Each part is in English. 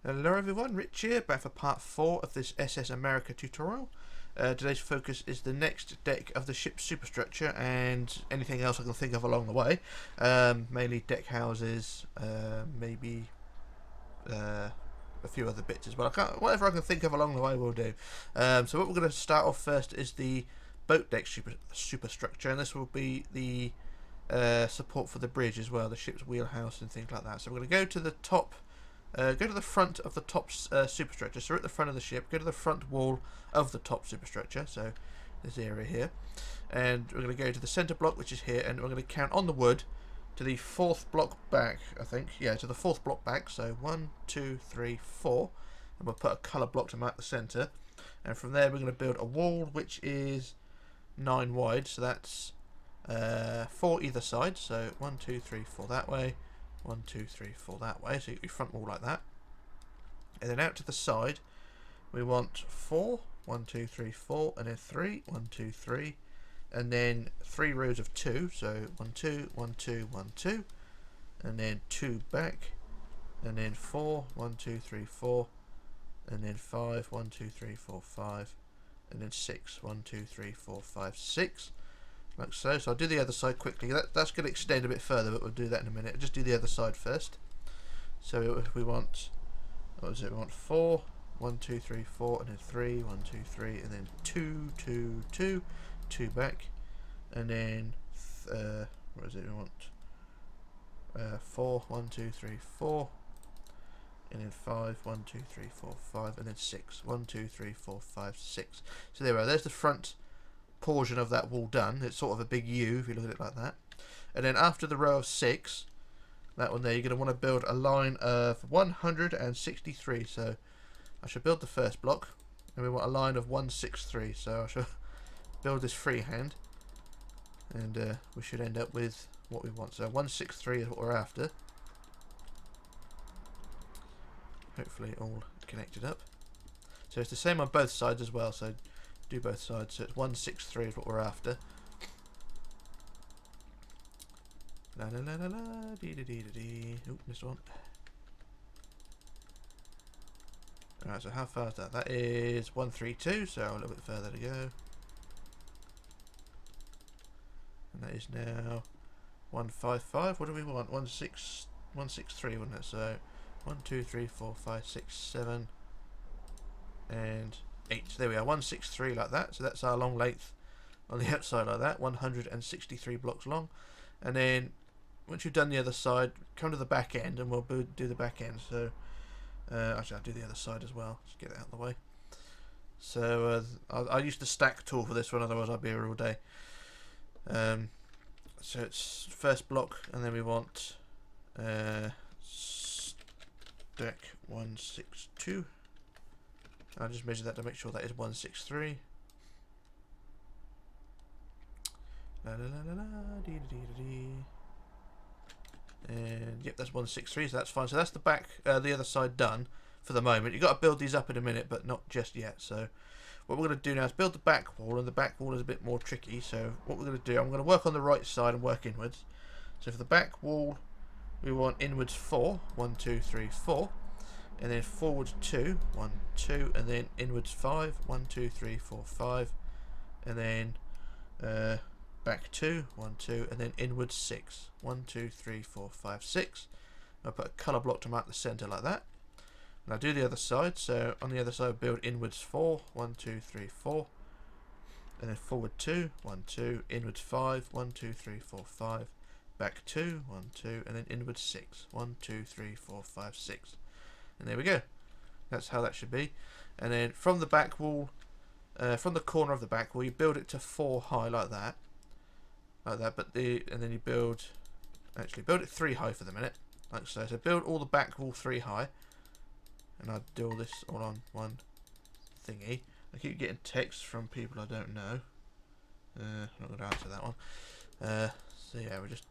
Hello everyone, Rich here, back for part 4 of this SS America tutorial. Today's focus is the next deck of the ship's superstructure and anything else I can think of along the way. Mainly deck houses, maybe a few other bits as well. Whatever I can think of along the way we'll do. So what we're going to start off first is the boat deck superstructure, and this will be the support for the bridge as well, the ship's wheelhouse and things like that. So we're going to go to the top. Go to the front of the top superstructure. So we're at the front of the ship. Go to the front wall of the top superstructure. So this area here, and we're going to go to the center block, which is here, and we're going to count on the wood to the fourth block back. I think, yeah, to the fourth block back. So 1, 2, 3, 4, and we'll put a color block to mark the center. And from there, we're going to build a wall which is 9 wide. So that's 4 either side. So 1, 2, 3, 4 that way. 1, 2, 3, 4 that way, so you get your front wall like that. And then out to the side, we want 4, 1, 2, 3, 4, and then 3, 1, 2, 3, and then 3 rows of 2, so 1, 2, 1, 2, 1, 2, and then 2 back, and then 4, 1, 2, 3, 4, and then 5, 1, 2, 3, 4, 5, and then 6, 1, 2, 3, 4, 5, 6. Like so. So I'll do the other side quickly. That's going to extend a bit further, but we'll do that in a minute. Just do the other side first. So if we want, what is it? We want 4, 1, 2, 3, 4, and then 3, 1, 2, 3, and then 2, 2, 2, 2 back, and then what is it? We want 4, 1, 2, 3, 4, and then 5, 1, 2, 3, 4, 5, and then 6, 1, 2, 3, 4, 5, 6. So there we are. There's the front portion of that wall done. It's sort of a big U if you look at it like that. And then after the row of 6, that one there, you're going to want to build a line of 163. So I should build the first block, and we want a line of 163. So I shall build this freehand, and we should end up with what we want. So 163 is what we're after. Hopefully all connected up. So it's the same on both sides as well. So do both sides, so it's 163 is what we're after. La la la la la, dee dee dee dee. Oop, missed one. Alright, so how far is that? That is 132, so a little bit further to go. And that is now 155. What do we want? 163, wouldn't it? So 1, 2, 3, 4, 5, 6, 7, and 8. There we are, 163 like that. So that's our long length on the outside like that, 163 blocks long. And then once you've done the other side, come to the back end and we'll do the back end. So actually I'll do the other side as well, just get it out of the way. So I used the stack tool for this one, otherwise I'd be here all day. So it's first block, and then we want stack 162. I'll just measure that to make sure that is 163. La la la la la, dee dee dee dee. And yep, that's 163, so that's fine. So that's the back, the other side done for the moment. You've got to build these up in a minute, but not just yet. So what we're going to do now is build the back wall, and the back wall is a bit more tricky. So what we're going to do, I'm going to work on the right side and work inwards. So for the back wall, we want inwards 4, 1, 2, 3, 4. And then forward 2, 1, 2, and then inwards 5, 1, 2, 3, 4, 5, and then back 2, 1, 2, and then inwards 6, 1, 2, 3, 4, 5, 6. I'll put a colour block to mark the centre like that. And I'll do the other side. So on the other side, build inwards 4, 1, 2, 3, 4, and then forward 2, 1, 2, inwards 5, 1, 2, 3, 4, 5, back 2, 1, 2, and then inwards 6, 1, 2, 3, 4, 5, 6. And there we go. That's how that should be. And then from the back wall, from the corner of the back wall, you build it to 4 high like that, But and then you build it 3 high for the minute, like so. So build all the back wall 3 high, and I'll do all this all on one thingy. I keep getting texts from people I don't know. I'm not going to answer that one. So yeah, we just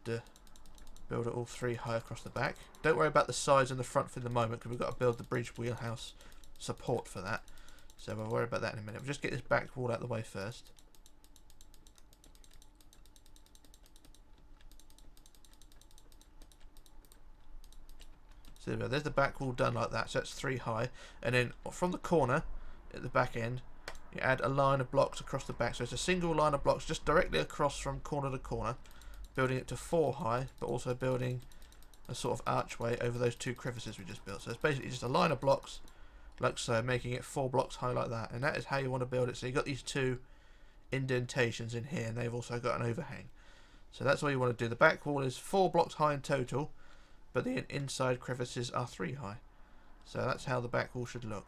build it all 3 high across the back. Don't worry about the sides and the front for the moment, because we've got to build the bridge wheelhouse support for that. So we'll worry about that in a minute. We'll just get this back wall out of the way first. So So there's the back wall done like that, so that's 3 high. And then from the corner at the back end, you add a line of blocks across the back. So it's a single line of blocks just directly across from corner to corner, building it to 4 high, but also building a sort of archway over those 2 crevices we just built. So it's basically just a line of blocks like so, making it 4 blocks high like that. And that is how you want to build it. So you've got these 2 indentations in here, and they've also got an overhang. So that's all you want to do. The back wall is 4 blocks high in total, but the inside crevices are 3 high. So that's how the back wall should look.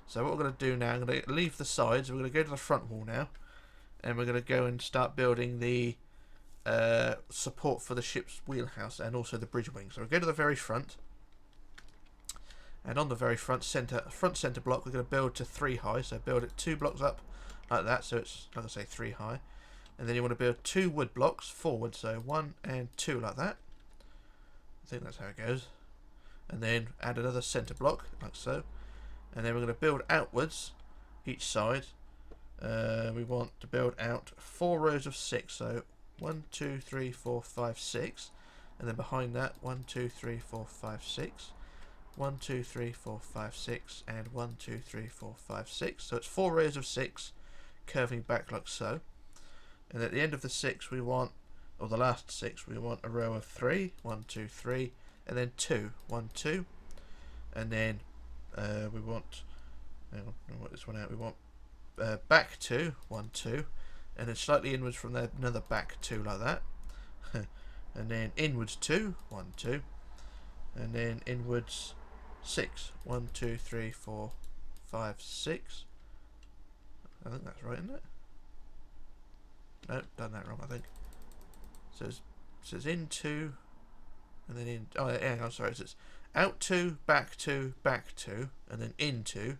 So what we're going to do now, I'm going to leave the sides, we're going to go to the front wall now, and we're going to go and start building the support for the ship's wheelhouse and also the bridge wing. So we'll go to the very front, and on the very front center block we're going to build to 3 high. So build it 2 blocks up like that, so it's, like I say, 3 high. And then you want to build 2 wood blocks forward, so 1 and 2 like that. I think that's how it goes. And then add another center block like so. And then we're going to build outwards each side. We want to build out 4 rows of 6, so 1, 2, 3, 4, 5, 6. And then behind that 1, 2, 3, 4, 5, 6. 1, 2, 3, 4, 5, 6, and 1, 2, 3, 4, 5, 6. So it's 4 rows of 6 curving back like so. And at the end of the 6 we want, or the last 6, we want a row of 3, 1, 2, 3, and then 2, 1, 2. And then we want, hang on, I'll work this one out, we want back 2, 1, 2, and then slightly inwards from there, another back 2 like that. And then inwards 2, 1, 2, and then inwards 6, 1, 2, 3, 4, 5, 6. I think that's right, isn't it? No, done that wrong, I think. So it's in 2, and then in, oh yeah, I'm sorry, so it's out 2, back 2, and then in 2.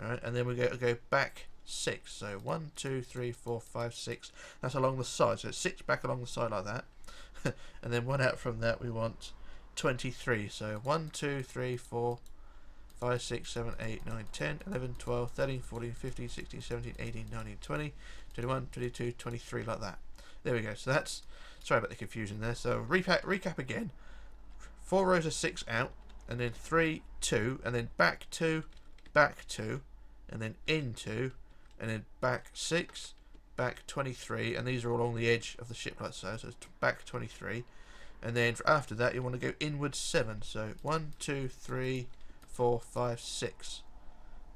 Alright, and then we go back 6. So 1, 2, 3, 4, 5, 6. That's along the side. So it's 6 back along the side like that. And then 1 out from that we want 23. So 1, 2, 3, 4, 5, 6, 7, 8, 9, 10, 11, 12, 13, 14, 15, 16, 17, 18, 19, 20, 21, 22, 23 like that. There we go. So that's, sorry about the confusion there. So recap again. 4 rows of 6 out, and then 3, 2, and then back 2, and then in 2, and then back 6, back 23, and these are all along the edge of the ship like so. So it's back 23, and then after that you want to go inwards 7. So 1, 2, 3, 4, 5, 6.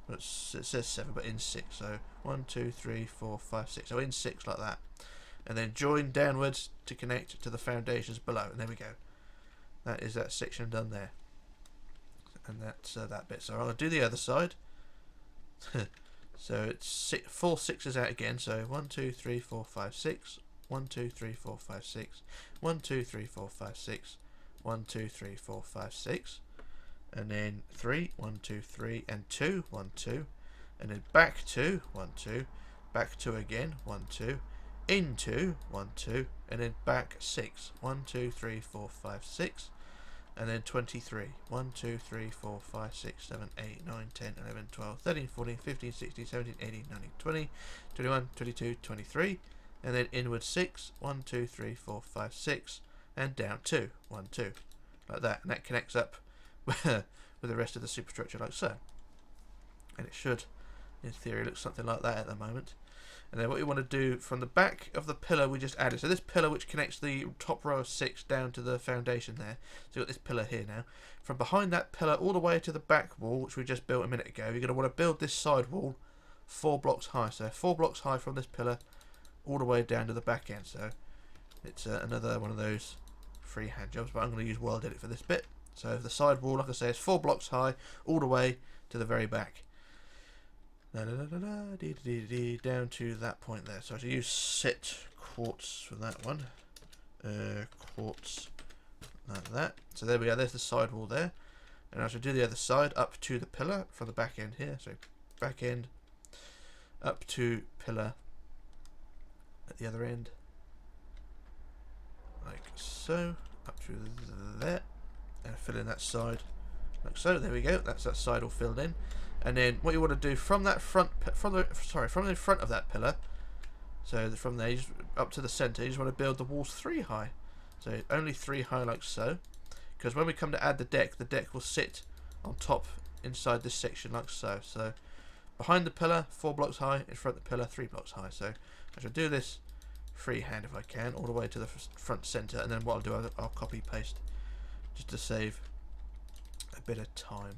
It says 7, but in 6. So 1, 2, 3, 4, 5, 6. So in 6 like that, and then join downwards to connect to the foundations below. And there we go. That is that section done there. And that's that bit. So I'm going to do the other side. So it's 4 6s out again. So 1, 2, 3, 4, 5, 6. 1, 2, 3, 4, 5, 6. 1, 2, 3, 4, 5, 6. 1, 2, 3, 4, 5, 6. And then 3, 1, 2, 3, and 2, 1, 2. And then back 2, 1, 2. Back 2 again, 1, 2. In 2, 1, 2. And then back 6. 1, 2, 3, 4, 5, 6. And then 23. 1, 2, 3, 4, 5, 6, 7, 8, 9, 10, 11, 12, 13, 14, 15, 16, 17, 18, 19, 20, 21, 22, 23. And then inward 6. 1, 2, 3, 4, 5, 6. And down 2. 1, 2. Like that. And that connects up with the rest of the superstructure like so. And it should, in theory, look something like that at the moment. And then what you want to do from the back of the pillar we just added, so this pillar which connects the top row of 6 down to the foundation there, so you've got this pillar here now. From behind that pillar all the way to the back wall, which we just built a minute ago, you're going to want to build this side wall 4 blocks high. So 4 blocks high from this pillar all the way down to the back end. So it's another one of those freehand jobs, but I'm going to use World Edit for this bit. So the side wall, like I say, is 4 blocks high all the way to the very back. Down to that point there. So I should use set quartz for that one. Quartz like that. So there we go. There's the side wall there. And I should do the other side up to the pillar from the back end here. So back end up to pillar at the other end, like so, up to there, and fill in that side like so. There we go. That's that side all filled in. And then what you want to do from that front, from the front of that pillar, so from there up to the centre, you just want to build the walls 3 high. So only 3 high like so. because when we come to add the deck will sit on top inside this section like so. So behind the pillar 4 blocks high, in front of the pillar 3 blocks high. So I shall do this freehand if I can, all the way to the front centre, and then what I'll do, I'll copy paste just to save a bit of time.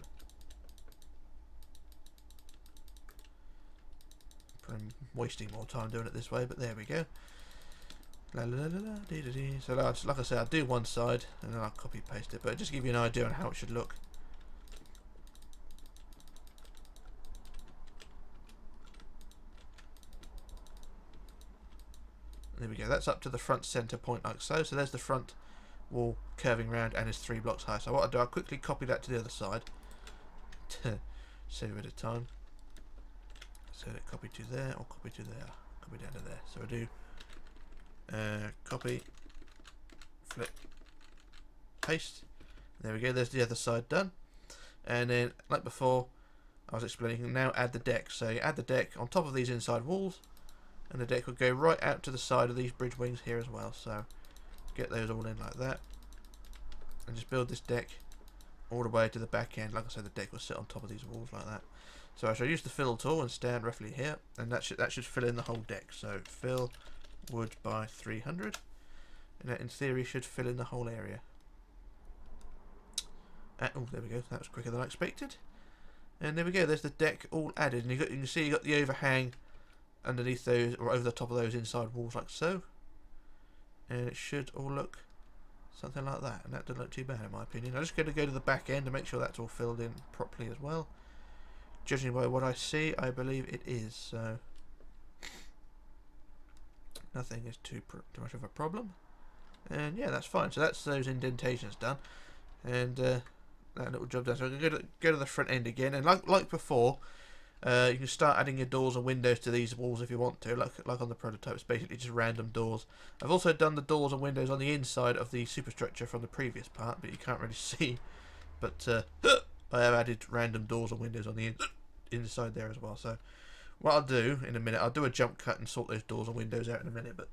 I'm wasting more time doing it this way, but there we go. La, la, la, la, dee, dee, dee. So like I said, I'll do one side and then I'll copy paste it, but just give you an idea on how it should look. There we go, that's up to the front centre point like so. So there's the front wall curving round and it's 3 blocks high. So what I'll do, I'll quickly copy that to the other side to save a bit of time. So that copy to there, or copy to there, copy down to there. So I do copy, flip, paste. There we go, there's the other side done. And then, like before, I was explaining, you can now add the deck. So you add the deck on top of these inside walls, and the deck will go right out to the side of these bridge wings here as well. So get those all in like that, and just build this deck all the way to the back end. Like I said, the deck will sit on top of these walls like that. So I shall use the fill tool and stand roughly here, and that should fill in the whole deck. So fill wood by 300, and that in theory should fill in the whole area. Oh, there we go. That was quicker than I expected. And there we go. There's the deck all added, and you can see you got the overhang underneath those, or over the top of those inside walls like so. And it should all look something like that, and that doesn't look too bad in my opinion. I'm just going to go to the back end to make sure that's all filled in properly as well. Judging by what I see, I believe it is, so nothing is too much of a problem. And yeah, that's fine. So that's those indentations done, and that little job done. So I'm going to go to the front end again, and like before, you can start adding your doors and windows to these walls if you want to, like on the prototype. It's basically just random doors. I've also done the doors and windows on the inside of the superstructure from the previous part, but you can't really see. But I have added random doors and windows on the inside there as well. So what I'll do in a minute, I'll do a jump cut and sort those doors and windows out in a minute. But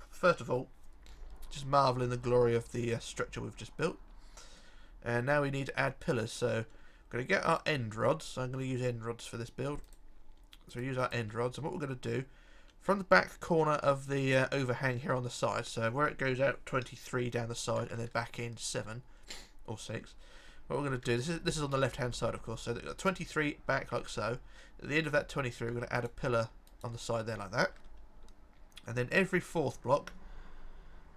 first of all, just marvel in the glory of the structure we've just built. And now we need to add pillars. So I'm going to get our end rods. So I'm going to use end rods for this build. So we use our end rods, and what we're going to do, from the back corner of the overhang here on the side, so where it goes out 23 down the side and then back in 7 or 6. What we're going to do, this is on the left hand side of course, so they've got 23 back like so. At the end of that 23 we're going to add a pillar on the side there like that, and then every 4th block,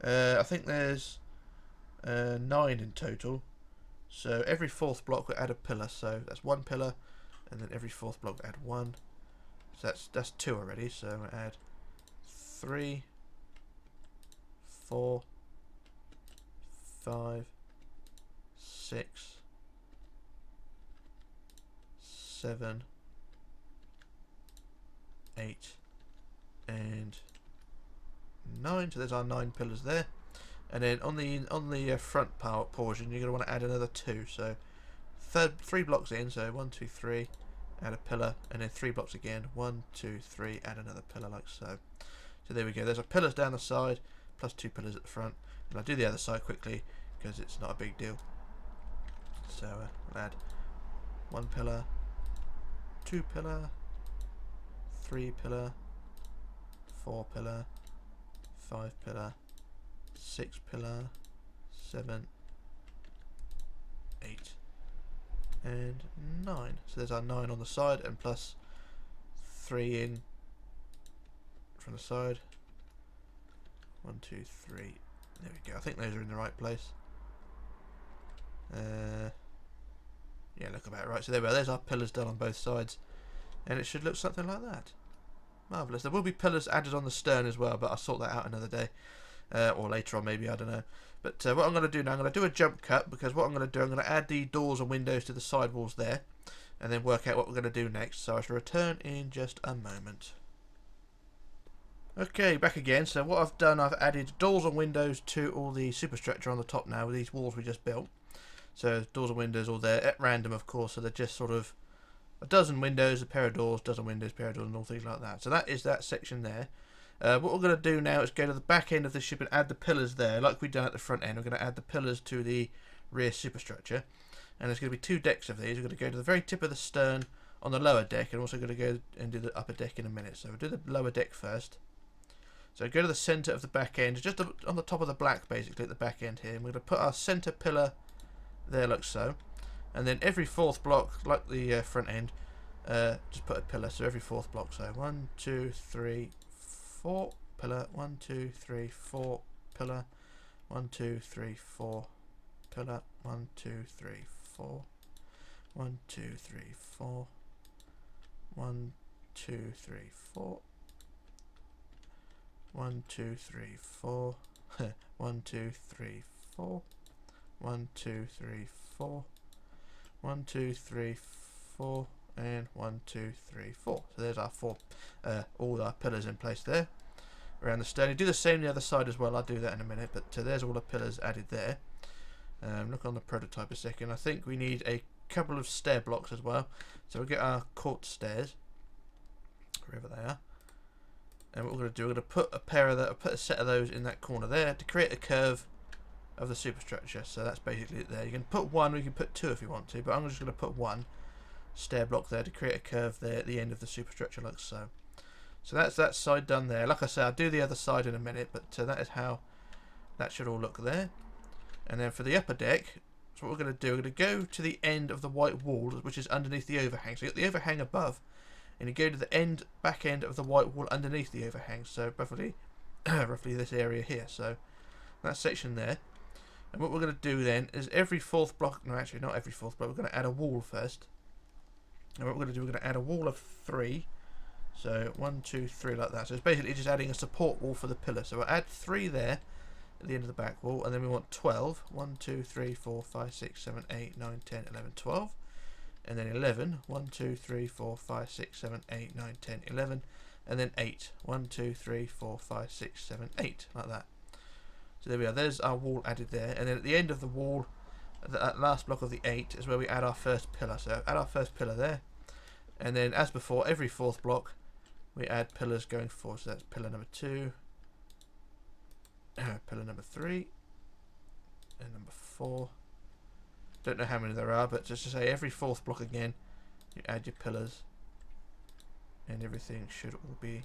I think there's 9 in total, so every 4th block we'll add a pillar. So that's 1 pillar, and then every 4th block we'll add 1, so that's 2 already. So we'll add 3, 4, 5, 6, 7, 8, and 9. So there's our 9 pillars there. And then on the front portion, you're going to want to add another 2. So 3 blocks in. So 1, 2, 3, add a pillar, and then 3 blocks again. 1, 2, 3, add another pillar like so. So there we go. There's our pillars down the side, plus 2 pillars at the front. And I'll do the other side quickly because it's not a big deal. So we'll add 1 pillar, 2 pillar, 3 pillar, 4 pillar, 5 pillar, 6 pillar, 7, 8, and 9. So there's our 9 on the side, and plus 3 in from the side. 1, 2, 3. There we go. I think those are in the right place. Yeah, look about right. So there we are. There's our pillars done on both sides, and it should look something like that. Marvellous. There will be pillars added on the stern as well, but I'll sort that out another day, or later on maybe, I don't know. But what I'm going to do now, I'm going to do a jump cut, because what I'm going to do, I'm going to add the doors and windows to the side walls there, and then work out what we're going to do next. So I shall return in just a moment. Okay, back again. So what I've done, I've added doors and windows to all the superstructure on the top now with these walls we just built. So doors and windows all there at random, of course. So they're just sort of a dozen windows, a pair of doors, dozen windows, pair of doors, and all things like that. So that is that section there. What we're going to do now is go to the back end of the ship and add the pillars there, like we've done at the front end. We're going to add the pillars to the rear superstructure. And there's going to be 2 decks of these. We're going to go to the very tip of the stern on the lower deck, and also going to go and do the upper deck in a minute. So we'll do the lower deck first. So go to the centre of the back end, just on the top of the black, basically at the back end here. And we're going to put our centre pillar there, like so. And then every 4th block, like the front end, just put a pillar. So every 4th block. So 1, 2, 3, 4 pillar. 1, 2, 3, 4 pillar. 1, 2, 3, 4 pillar. 1, 2, 3, 4. 1, 2, 3, 4. 1, 2, 3, 4. 1, 2, 3, 4. 1, 2, 3, 4. 1, 2, 3, 4. 1, 2, 3, 4. And 1, 2, 3, 4. So there's our 4, all our pillars in place there around the stern. You do the same on the other side as well. I'll do that in a minute. But there's all the pillars added there. Look on the prototype a second. I think we need a couple of stair blocks as well. So we'll get our court stairs, wherever they are. And what we're going to do, we're going to put put a set of those in that corner there to create a curve of the superstructure. So that's basically it there. You can put 1, or you can put 2 if you want to, but I'm just going to put 1 stair block there to create a curve there at the end of the superstructure, like so. So that's that side done there. Like I say, I'll do the other side in a minute, but that is how that should all look there. And then for the upper deck, so what we're going to do, we're going to go to the end of the white wall, which is underneath the overhang. So you got the overhang above, and you go to the back end of the white wall underneath the overhang. So roughly this area here. So that section there. And what we're going to do then is every 4th block, no actually not every 4th block, we're going to add a wall first. And what we're going to do, we're going to add a wall of 3. So 1, 2, 3 like that. So it's basically just adding a support wall for the pillar. So we'll add 3 there at the end of the back wall, and then we want 12. 1, 2, 3, 4, 5, 6, 7, 8, 9, 10, 11, 12. And then 11. 1, 2, 3, 4, 5, 6, 7, 8, 9, 10, 11. And then 8. 1, 2, 3, 4, 5, 6, 7, 8. Like that. So there we are. There's our wall added there. And then at the end of the wall, that last block of the 8 is where we add our first pillar. So add our first pillar there. And then as before, every 4th block, we add pillars going forward. So that's pillar number 2. Pillar number 3. And number 4. Don't know how many there are, but just to say every 4th block again, you add your pillars, and everything should all be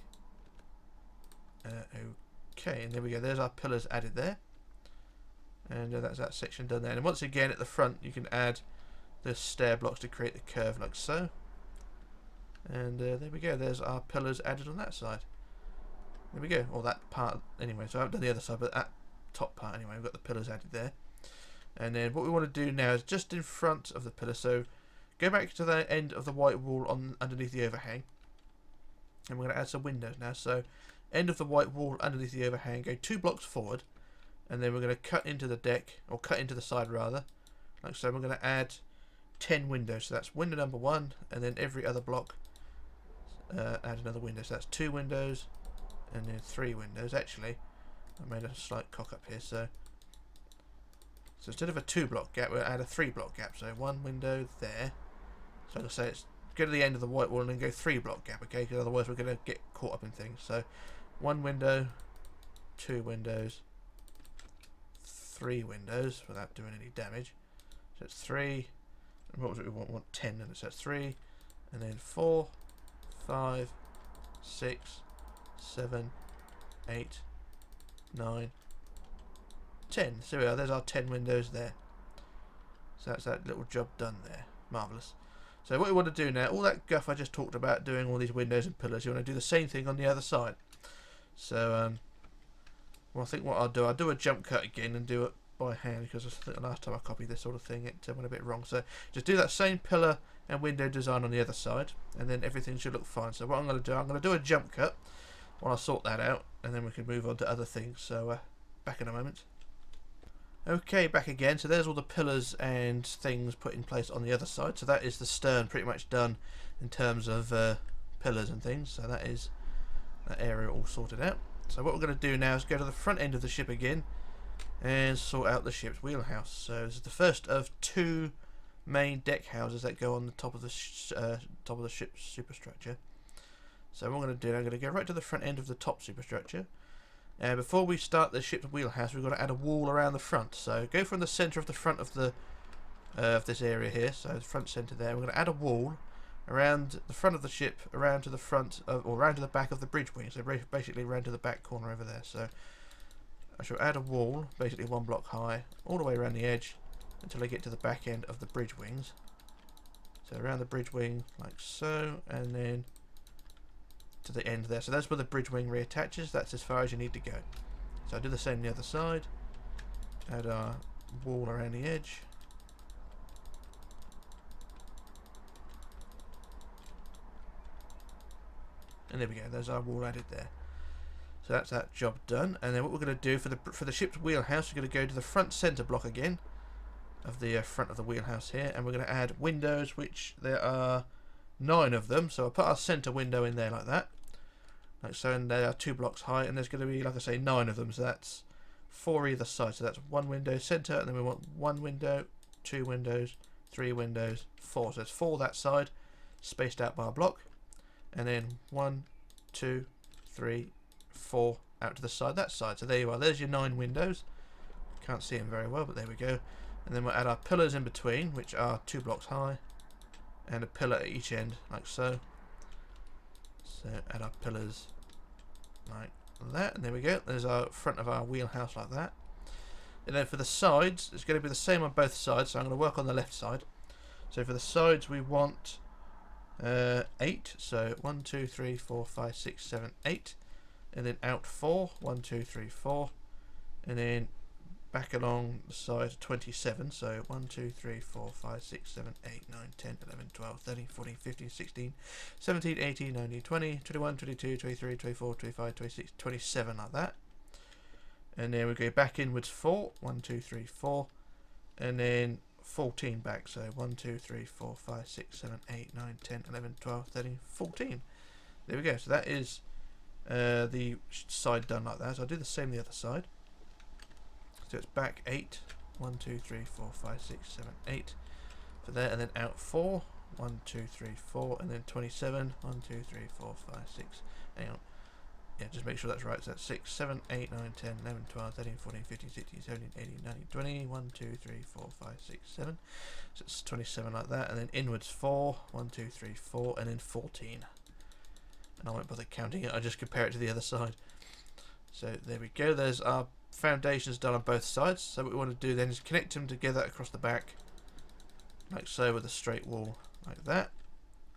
okay. And there we go. There's our pillars added there, and that's that section done there. And once again, at the front, you can add the stair blocks to create the curve, like so. And there we go. There's our pillars added on that side. There we go. Or that part anyway. So I haven't done the other side, but that top part anyway. We've got the pillars added there. And then what we want to do now is just in front of the pillar. So go back to the end of the white wall underneath the overhang. And we're going to add some windows now. So end of the white wall underneath the overhang. Go 2 blocks forward. And then we're going to cut into the deck. Or cut into the side rather. Like so. We're going to add 10 windows. So that's window number 1. And then every other block add another window. So that's 2 windows. And then 3 windows. Actually, I made a slight cock up here. So instead of a 2 block gap, we'll add a 3 block gap. So 1 window there. So like I say, it's go to the end of the white wall and then go 3 block gap, okay? Because otherwise we're going to get caught up in things. So 1 window, 2 windows, 3 windows without doing any damage. So it's 3. And what was it we want? We want 10. And so it's 3, and then 4, 5, 6, 7, 8, 9, 10. So we are. There's our 10 windows there. So that's that little job done there. Marvellous. So what we want to do now, all that guff I just talked about, doing all these windows and pillars, you want to do the same thing on the other side. So well, I think what I'll do a jump cut again and do it by hand, because I think the last time I copied this sort of thing it went a bit wrong. So just do that same pillar and window design on the other side, and then everything should look fine. So what I'm going to do a jump cut while I sort that out, and then we can move on to other things. So back in a moment. Okay, back again. So there's all the pillars and things put in place on the other side. So that is the stern pretty much done in terms of pillars and things. So that is that area all sorted out. So what we're going to do now is go to the front end of the ship again and sort out the ship's wheelhouse. So this is the first of 2 main deck houses that go on the top of the ship's superstructure. So what I'm going to do, I'm going to go right to the front end of the top superstructure. And before we start the ship's wheelhouse, we've got to add a wall around the front. So go from the centre of the front of the of this area here, so the front centre there. We're going to add a wall around the front of the ship, around to the front of, or around to the back of the bridge wing. So basically around to the back corner over there. So I shall add a wall, basically 1 block high, all the way around the edge until I get to the back end of the bridge wings. So around the bridge wing like so, and then to the end there. So that's where the bridge wing reattaches. That's as far as you need to go. So I do the same on the other side. Add our wall around the edge. And there we go, there's our wall added there. So that's that job done. And then what we're going to do for the ship's wheelhouse, we're going to go to the front centre block again of the front of the wheelhouse here, and we're going to add windows, which there are 9 of them. So I'll put our centre window in there like that, like so, and they are 2 blocks high, and there's going to be, like I say, 9 of them. So that's 4 either side. So that's 1 window centre, and then we want 1 window, 2 windows, 3 windows, 4. So it's 4 that side, spaced out by a block. And then 1, 2, 3, 4 out to the side, that side. So there you are, there's your 9 windows. Can't see them very well, but there we go. And then we'll add our pillars in between, which are 2 blocks high, and a pillar at each end, like so. So add our pillars like that, and there we go. There's our front of our wheelhouse like that. And then for the sides, it's going to be the same on both sides, so I'm going to work on the left side. So for the sides we want 8, so 1, 2, 3, 4, 5, 6, 7, 8, and then out 4, 1, 2, 3, 4, and then back along the side 27, so 1, 2, 3, 4, 5, 6, 7, 8, 9, 10, 11, 12, 13, 14, 15, 16, 17, 18, 19, 20, 21, 22, 23, 24, 25, 26, 27, like that. And then we go back inwards 4, 1, 2, 3, 4, and then 14 back, so 1, 2, 3, 4, 5, 6, 7, 8, 9, 10, 11, 12, 13, 14. There we go, so that is the side done like that. So I'll do the same the other side. So it's back 8, 1, 2, 3, 4, 5, 6, 7, 8 for there, and then out 4, 1, 2, 3, 4, and then 27, 1, 2, 3, 4, 5, 6, hang on. Yeah, just make sure that's right. So that's 6, 7, 8, 9, 10, 11, 12, 13, 14, 15, 16, 17, 18, 19, 20, 1, 2, 3, 4, 5, 6, 7. So it's 27 like that, and then inwards 4, 1, 2, 3, 4, and then 14. And I won't bother counting it, I just compare it to the other side. So there we go, there's our foundations done on both sides. So what we want to do then is connect them together across the back, like so, with a straight wall, like that.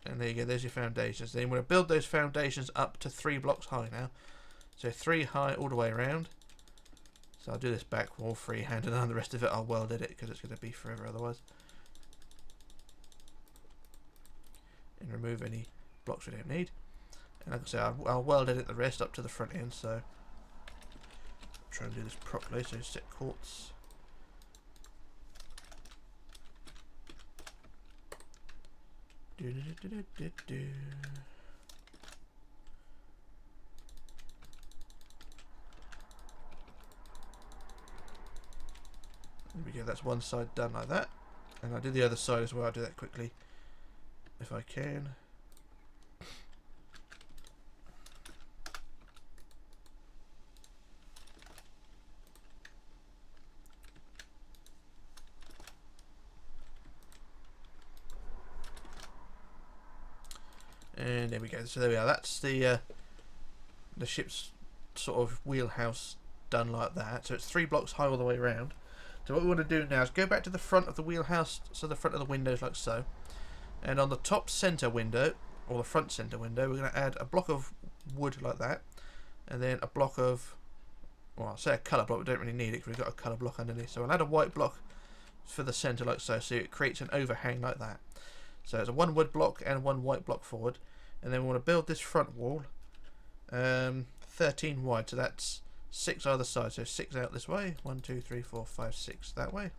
And there you go, there's your foundations. Then you want to build those foundations up to 3 blocks high now. So 3 high all the way around. So I'll do this back wall freehand, and then the rest of it I'll weld edit because it's going to be forever otherwise. And remove any blocks we don't need. And like I say, I'll weld edit the rest up to the front end, so try and do this properly. So set quartz. There we go, that's one side done like that. And I'll do the other side as well. I'll do that quickly if I can. And there we go. So there we are. That's the ship's sort of wheelhouse done like that. So it's 3 blocks high all the way around. So what we want to do now is go back to the front of the wheelhouse, so the front of the windows like so. And on the top centre window, or the front centre window, we're going to add a block of wood like that. And then a block of, well, I'll say a colour block, we don't really need it because we've got a colour block underneath. So I'll add a white block for the centre like so, so it creates an overhang like that. So it's a 1 wood block and 1 white block forward. And then we want to build this front wall 13 wide, so that's 6 either side. So 6 out this way, 1, 2, 3, 4, 5, 6 that way.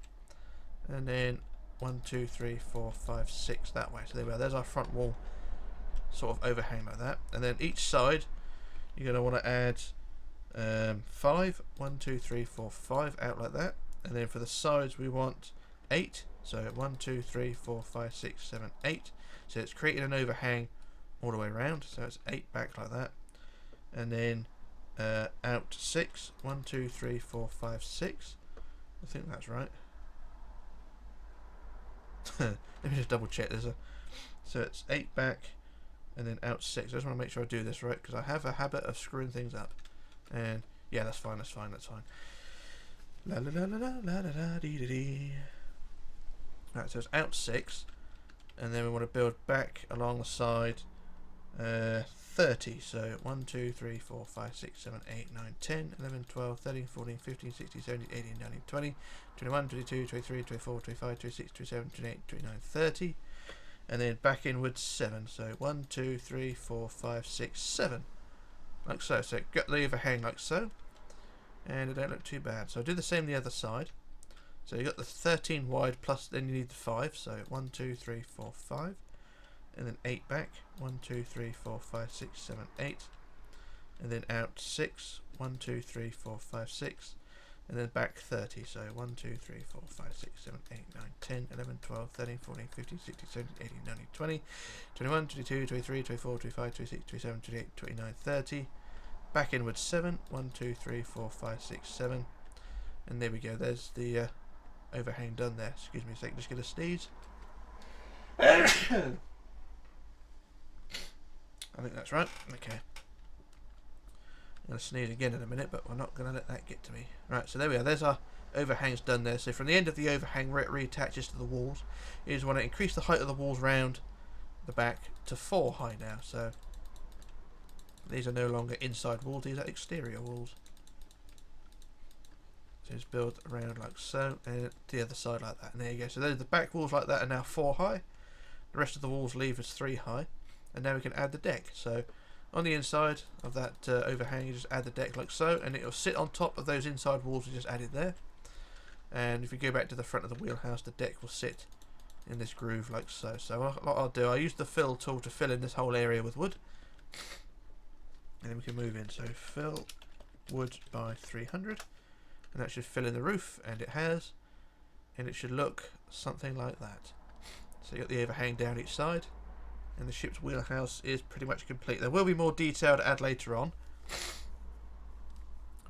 And then 1, 2, 3, 4, 5, 6 that way. So there we are, there's our front wall sort of overhang like that. And then each side you're going to want to add 5, 1, 2, 3, 4, 5 out like that. And then for the sides we want 8. So 1, 2, 3, 4, 5, 6, 7, 8. So it's creating an overhang all the way around. So it's 8 back like that. And then out 6. 1, 2, 3, 4, 5, 6. I think that's right. Let me just double check. So it's 8 back and then out 6. I just want to make sure I do this right because I have a habit of screwing things up. And yeah, that's fine. La la la la la la la dee dee dee. Right, so it's out 6, and then we want to build back along the side 30. So 1, 2, 3, 4, 5, 6, 7, 8, 9, 10, 11, 12, 13, 14, 15, 16, 17, 18, 19, 20, 21, 22, 23, 24, 25, 26, 27, 28, 29, 30. And then back inwards 7. So 1, 2, 3, 4, 5, 6, 7. Like so. So got the overhang like so. And it don't look too bad. So do the same the other side. So you got the 13 wide plus then you need the 5. So 1, 2, 3, 4, 5. And then 8 back. 1, 2, 3, 4, 5, 6, 7, 8. And then out 6. 1, 2, 3, 4, 5, 6. And then back 30. So 1, 2, 3, 4, 5, 6, 7, 8, 9, 10, 11, 12, 13, 14, 15, 16, 17, 18, 19, 20, 21, 22, 23, 24, 25, 26, 27, 28, 29, 30. Back inwards 7. 1, 2, 3, 4, 5, 6, 7. And there we go. There's the overhang done there. Excuse me a second. Just get a sneeze. I think that's right. Okay. I'm going to sneeze again in a minute, but we're not going to let that get to me. Right, so there we are. There's our overhangs done there. So from the end of the overhang where it reattaches to the walls, is want to increase the height of the walls round the back to 4 high now. So these are no longer inside walls, these are exterior walls. So just build around like so, and the other side like that. And there you go. So those the back walls like that are now 4 high. The rest of the walls leave as 3 high. And now we can add the deck. So on the inside of that overhang, you just add the deck like so, and it will sit on top of those inside walls we just added there. And if you go back to the front of the wheelhouse, the deck will sit in this groove like so. So what I'll do, I use the fill tool to fill in this whole area with wood. And then we can move in. So fill wood by 300. And that should fill in the roof, and it has. And it should look something like that. So you got the overhang down each side. And the ship's wheelhouse is pretty much complete. There will be more detail to add later on.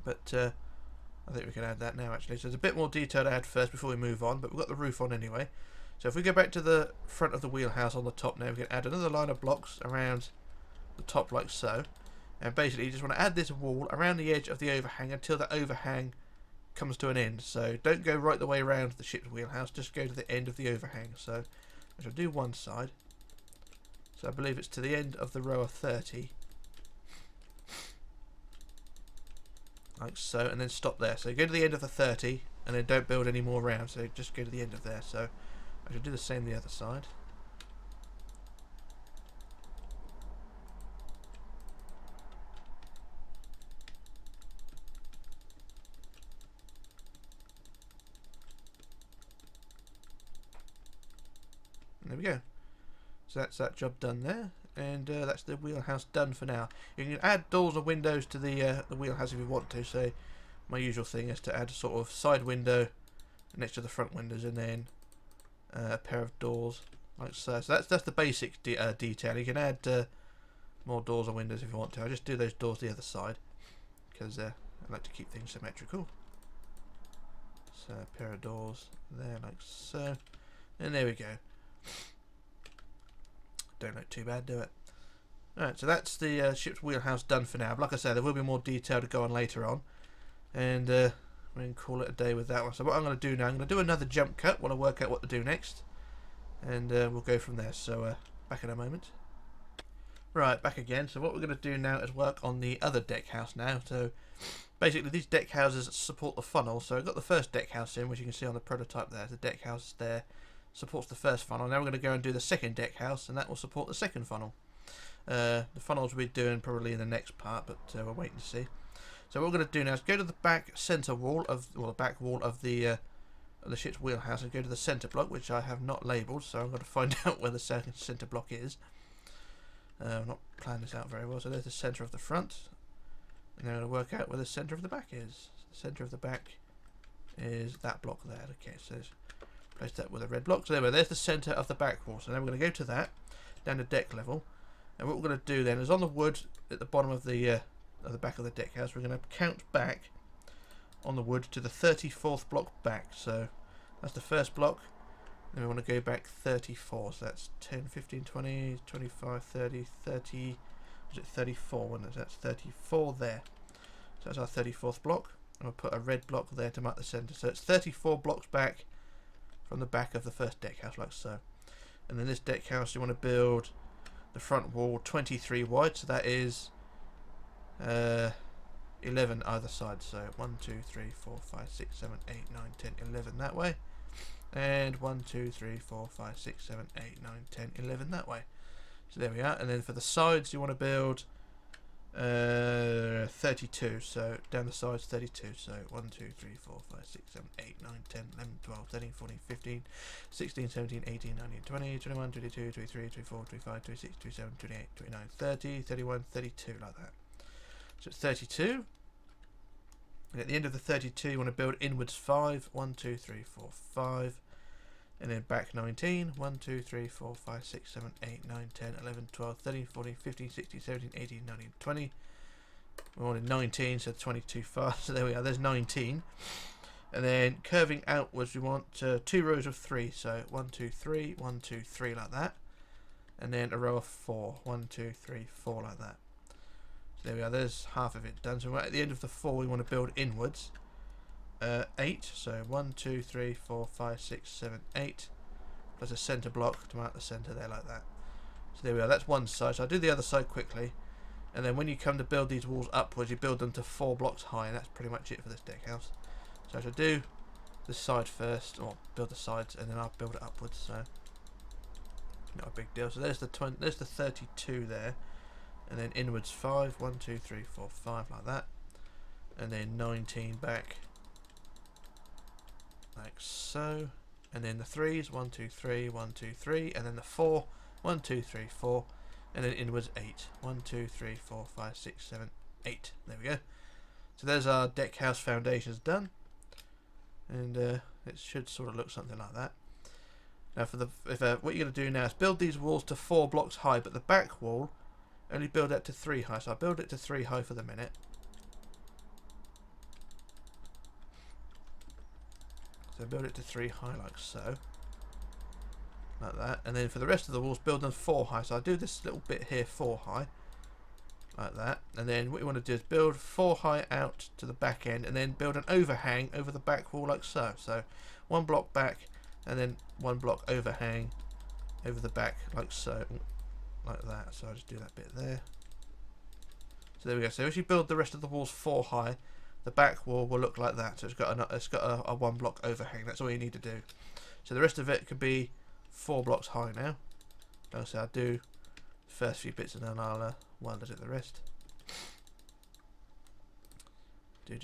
But I think we can add that now actually. So there's a bit more detail to add first before we move on. But we've got the roof on anyway. So if we go back to the front of the wheelhouse on the top now, we can add another line of blocks around the top like so. And basically you just want to add this wall around the edge of the overhang until the overhang comes to an end. So don't go right the way around the ship's wheelhouse, just go to the end of the overhang. So I shall do one side. So I believe it's to the end of the row of 30. Like so, and then stop there. So go to the end of the 30 and then don't build any more round. So just go to the end of there. So I shall do the same the other side. And there we go. So that's that job done there, and that's the wheelhouse done for now. You can add doors and windows to the wheelhouse if you want to. So my usual thing is to add a sort of side window next to the front windows, and then a pair of doors like so. So that's the basic detail. You can add more doors and windows if you want to. I just do those doors the other side because I like to keep things symmetrical. So a pair of doors there like so, and there we go. Don't look too bad, do it? Alright, so that's the ship's wheelhouse done for now. But like I said, there will be more detail to go on later on. And we can call it a day with that one. So what I'm going to do now, I'm going to do another jump cut while I work out what to do next. And we'll go from there. So back in a moment. Right, back again. So what we're going to do now is work on the other deck house now. So basically these deck houses support the funnel. So I've got the first deck house in, which you can see on the prototype there. The deck house there supports the first funnel. Now we're going to go and do the second deck house, and that will support the second funnel. The funnels we'll be doing probably in the next part, but we're waiting to see. So what we're going to do now is go to the back centre wall of, well, the back wall of the ship's wheelhouse, and go to the centre block, which I have not labelled. So I'm going to find out where the centre block is. I've not planned this out very well. So there's the centre of the front, and then I'm going to work out where the centre of the back is. The centre of the back is that block there. Okay, so place that with a red block. So there's the centre of the back wall. So now we're going to go to that, down to deck level. And what we're going to do then is on the wood at the bottom of the of the back of the deck house, we're going to count back on the wood to the 34th block back. So that's the first block. Then we want to go back 34. So that's 10, 15, 20, 25, 30, 30. Was it 34? Wasn't it? That's 34 there. So that's our 34th block. And we'll put a red block there to mark the centre. So it's 34 blocks back from the back of the first deck house, like so. And then this deck house, you want to build the front wall 23 wide. So that is 11 either side. So 1, 2, 3, 4, 5, 6, 7, 8, 9, 10, 11 that way. And 1, 2, 3, 4, 5, 6, 7, 8, 9, 10, 11 that way. So there we are. And then for the sides, you want to build 32. So down the sides 32. So 1, 2, 3, 4, 5, 6, 7, 8, 9, 10, 11, 12, 13, 14, 15, 16, 17, 18, 19, 20, 21, 22, 23, 24, 25, 26, 27, 28, 29, 30, 31, 32, like that. So it's 32. And at the end of the 32, you want to build inwards 5. 1, 2, 3, 4, 5. And then back 19. 1, 2, 3, 4, 5, 6, 7, 8, 9, 10, 11, 12, 13, 14, 15, 16, 17, 18, 19, 20. We wanted 19, so 22 far. So there we are, there's 19. And then curving outwards, we want 2 rows of 3. So 1, 2, 3, 1, 2, 3, like that. And then a row of 4. 1, 2, 3, 4, like that. So there we are, there's half of it done. So right at the end of the 4, we want to build inwards 8. So 1, 2, 3, 4, 5, 6, 7, 8. Plus a centre block to mark the centre there, like that. So there we are, that's one side. So I'll do the other side quickly. And then when you come to build these walls upwards, you build them to 4 blocks high, and that's pretty much it for this deck house. So I shall do this side first, or build the sides, and then I'll build it upwards. So not a big deal. So there's the 32 there, and then inwards 5. 1, 2, 3, 4, 5, like that, and then 19 back, like so, and then the 3s 1, 2, 3, 1, 2, 3, and then the 4 1, 2, 3, 4. And then inwards 8. 1, 2, 3, 4, 5, 6, 7, 8. There we go. So there's our deck house foundations done. And it should sort of look something like that. Now for the what you're going to do now is build these walls to 4 blocks high, but the back wall only build that to 3 high. So I'll build it to 3 high for the minute. So build it to 3 high like so. Like that, and then for the rest of the walls build them 4 high. So I'll do this little bit here 4 high, like that, and then what you want to do is build 4 high out to the back end, and then build an overhang over the back wall like so. So 1 block back, and then 1 block overhang over the back like so, like that. So I'll just do that bit there. So there we go. So as you build the rest of the walls 4 high, the back wall will look like that. So it's got a 1 block overhang. That's all you need to do. So the rest of it could be 4 blocks high now. So I'll do the first few bits and then I'll wind it the rest. Where's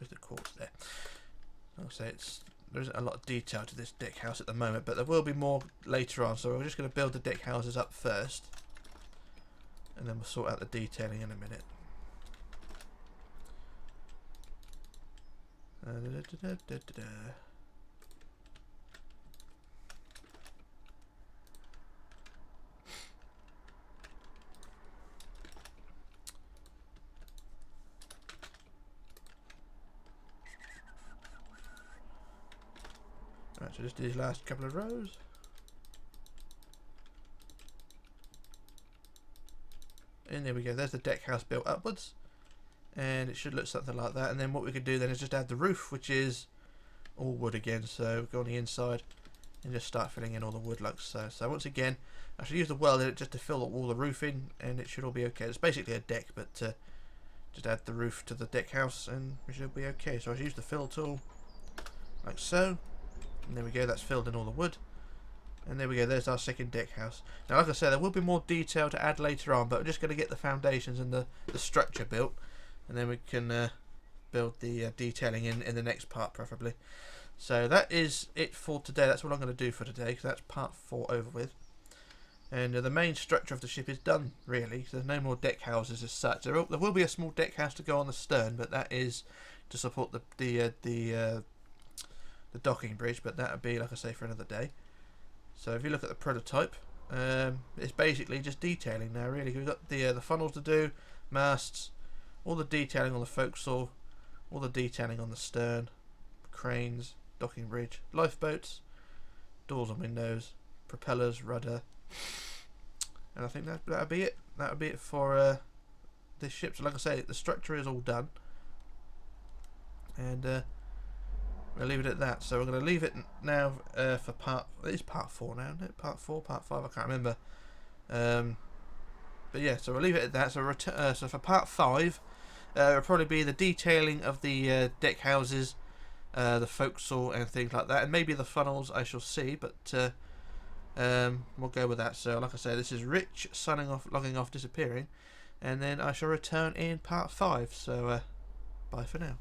the quartz there? I'll say there isn't a lot of detail to this deck house at the moment, but there will be more later on. So we're just going to build the deck houses up first, and then we'll sort out the detailing in a minute. Right, so just do these last couple of rows. And there we go, there's the deck house built upwards. And it should look something like that. And then what we could do then is just add the roof, which is all wood again. So go on the inside and just start filling in all the wood like so. So once again, I should use the weld in it just to fill all the roof in, and it should all be okay. It's basically a deck, but just add the roof to the deck house and we should be okay. So I should use the fill tool like so. And there we go, that's filled in all the wood. And there we go, there's our second deck house. Now like I said, there will be more detail to add later on, but we're just going to get the foundations and the structure built. And then we can build the detailing in the next part preferably. So that is it for today. That's what I'm going to do for today, because that's part 4 over with. And the main structure of the ship is done, really. So there's no more deck houses as such. There will be a small deck house to go on the stern, but that is to support the docking bridge. But that would be, like I say, for another day. So if you look at the prototype, it's basically just detailing now. Really, we've got the funnels to do, masts, all the detailing on the forecastle, all the detailing on the stern, cranes, docking bridge, lifeboats, doors and windows, propellers, rudder, and I think that'll be it. That'll be it for this ship. So like I say, the structure is all done, and we'll leave it at that. So we're going to leave it now for part. It is part 4 now, isn't it? Part 4, part 5. I can't remember. But yeah, so we'll leave it at that. So so for part 5, it'll probably be the detailing of the deck houses, the forecastle and things like that, and maybe the funnels. I shall see, but we'll go with that. So like I say, this is Rich signing off, logging off, disappearing, and then I shall return in part 5. So bye for now.